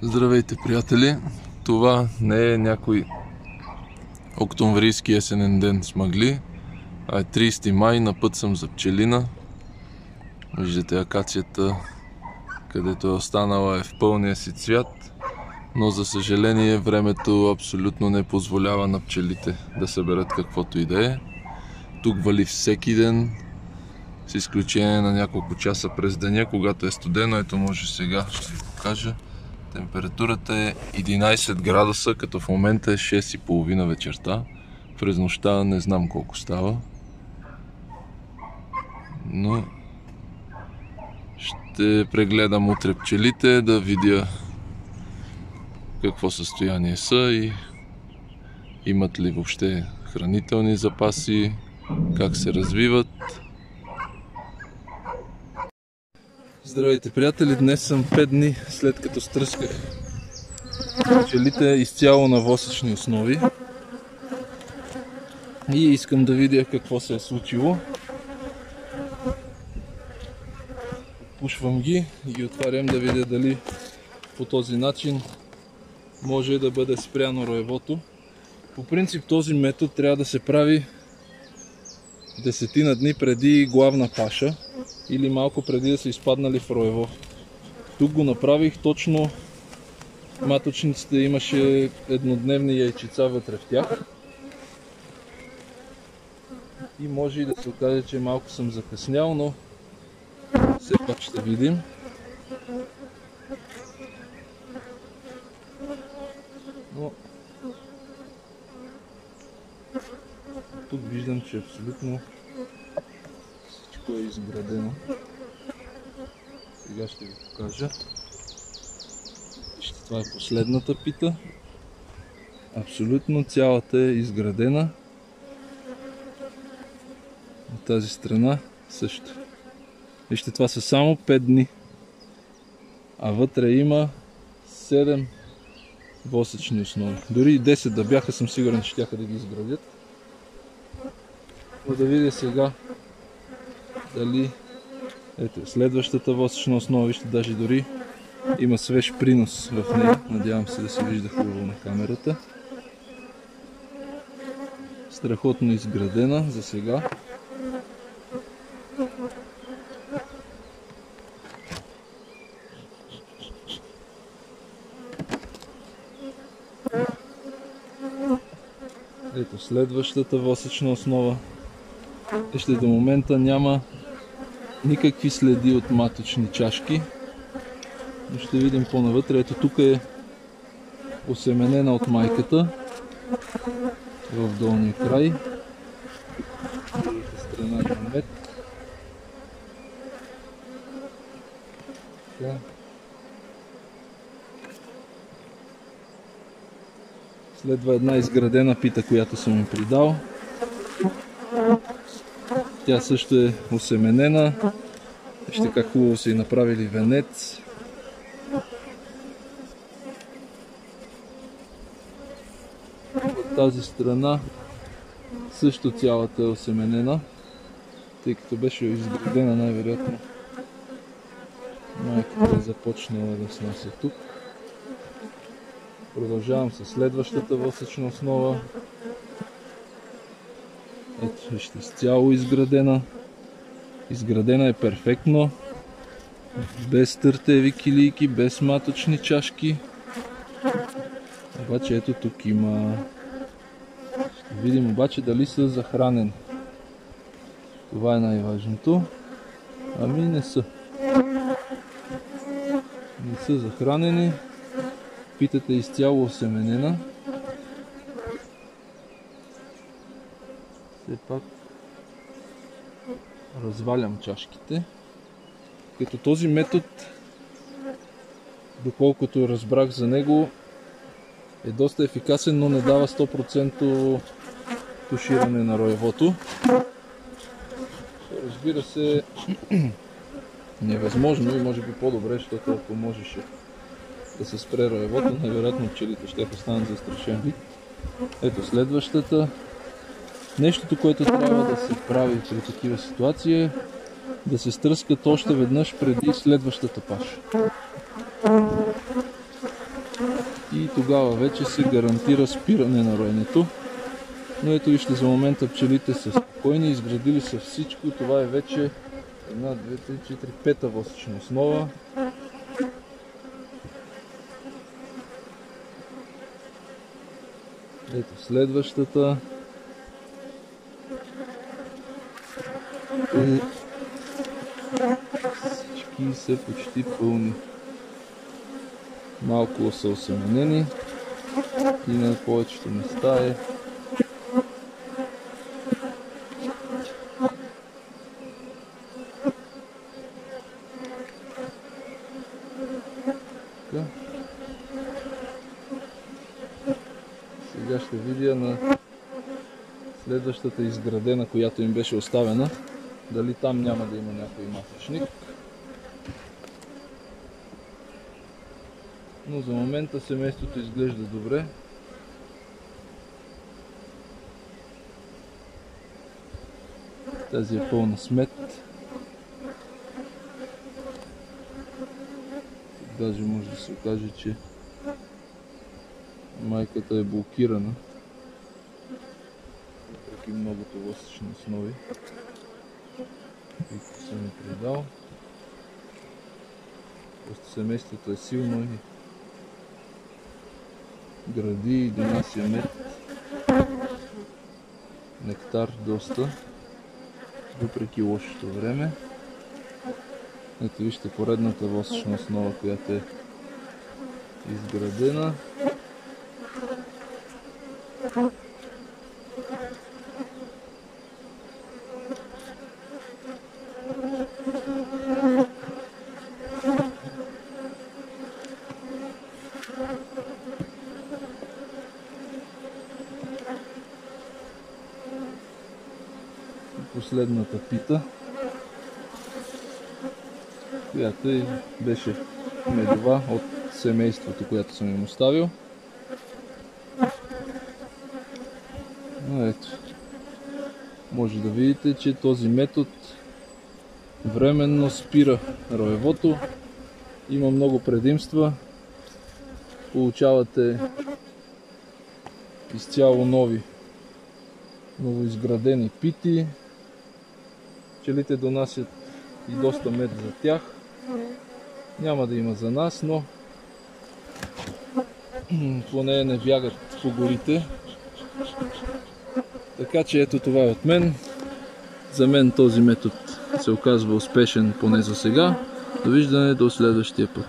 Здравейте, приятели! Това не е някой октомврийски есенен ден с мъгли, а е 30 май, на път съм за пчелина. Виждате акацията, където е останала, е в пълния си цвят, но за съжаление времето абсолютно не позволява на пчелите да съберат каквото и да е. Тук вали всеки ден, с изключение на няколко часа през деня, когато е студено. Ето, може сега ще ви покажа. Температурата е 11 градуса, като в момента е 6:30 вечерта. През нощта не знам колко става. Но ще прегледам утре пчелите, да видя какво състояние са и имат ли въобще хранителни запаси, как се развиват. Здравейте, приятели! Днес съм 5 дни след като стръсках пчелите изцяло на восъчни основи и искам да видя какво се е случило. Пушвам ги и ги отварям да видя дали по този начин може да бъде спряно роевото. По принцип този метод трябва да се прави 10 дни преди главна паша или малко преди да са изпаднали в роево. Тук го направих точно, маточниците имаше еднодневни яйчица вътре в тях и може и да се окаже, че малко съм закъснял, но все пак ще видим. Но тук виждам, че абсолютно всичко е изградено. Сега ще ви покажа. Вижте, това е последната пита. Абсолютно цялата е изградена. От тази страна също. Вижте, това са само 5 дни. А вътре има 7 восъчни основи. Дори и 10 да бяха, съм сигурен, че щяха да ги изградят. Но да видя сега дали... Ето, следващата восъчна основа, вижте, даже дори има свеж принос в нея. Надявам се да се вижда хубаво на камерата. Страхотно изградена за сега. Ето следващата восъчна основа. Вижте, до момента няма никакви следи от маточни чашки. Но ще видим по-навътре. Ето тук е осеменена от майката в долния край. Другата страна има мед. Така. Следва една изградена пита, която съм им придал. Тя също е осеменена. Вижте как хубаво са и направили венец. От тази страна също цялата е осеменена, тъй като беше изградена най-вероятно. Майката е започнала да снася тук. Продължавам с следващата восъчна основа. Ето, вижте, изцяло изградена. Изградена е перфектно. Без търтеви килийки, без маточни чашки. Обаче ето тук има... Ще видим обаче дали са захранени. Това е най-важното. Ами не са. Не са захранени. Питата е изцяло осеменена. Все пак развалям чашките. Като този метод, доколкото разбрах за него, е доста ефикасен, но не дава 100% туширане на роевото. Разбира се, невъзможно и може би по-добре, защото ако можеше да се спре роевото, най-вероятно пчелите ще останат застрашен вид. Ето следващата. Нещото, което трябва да се прави при такива ситуации е да се стръскат още веднъж преди следващата паша. тогава вече се гарантира спиране на роенето. Но ето вижте, за момента пчелите са спокойни, изградили са всичко. Това е вече 1, 2, 3, 4, 5-та восъчна основа. Ето следващата. Всички са почти пълни. Малко са осеменени и на повечето места е така. Сега ще видя на следващата изградена, която им беше оставена, дали там няма да има някой маточник. Но за момента семейството изглежда добре. Тази е пълна смет. Даже може да се окаже, че майката е блокирана, въпреки многото восъчни основи, които съм ми предал. Просто семейството е силно и гради и донася мед, нектар доста, въпреки лошото време. Ето вижте поредната восъчна основа, която е изградена. Последната пита, която беше медова от семейството, което съм им оставил. Но ето, може да видите, че този метод временно спира роевото. Има много предимства. Получавате изцяло новоизградени пити. Пчелите донасят и доста мед за тях. Няма да има за нас, но поне не бягат по горите. Така че ето това е от мен. За мен този метод се оказва успешен поне за сега. Довиждане до следващия път.